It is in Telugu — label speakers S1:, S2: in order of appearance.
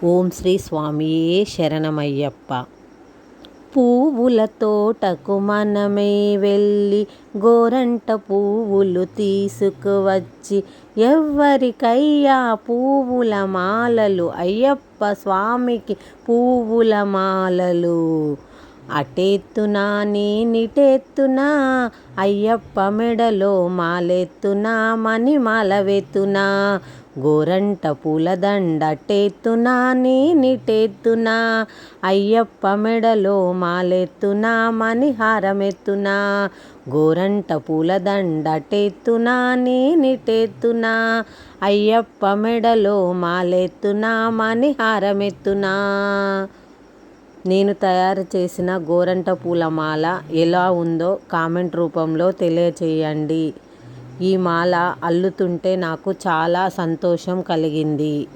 S1: ఓం శ్రీ స్వామియే శరణమయ్యప్ప. పువ్వుల తోటకు మనమే వెళ్ళి గోరంట పువ్వులు తీసుకువచ్చి ఎవ్వరికయ్యా పువ్వుల మాలలు, అయ్యప్ప స్వామికి పువ్వుల మాలలు. అటెత్తునా నేనిటెత్తునా, అయ్యప్ప మెడలో మాలెత్తునా, మణిమాల వెత్తునా, గోరంట పూలదండ అటెత్తునా నేనిటెత్తునా, అయ్యప్ప మెడలో మాలెత్తునా, మణిహారమెత్తునా, గోరంట పూలదండ అటెత్తునా నేనిటెత్తునా, అయ్యప్ప మెడలో మాలెత్తునా, మణిహారమెత్తునా. నేను తయారు చేసిన గోరంట పూలమాల ఎలా ఉందో కామెంట్ రూపంలో తెలియచేయండి. ఈ మాల అల్లుతుంటే నాకు చాలా సంతోషం కలిగింది.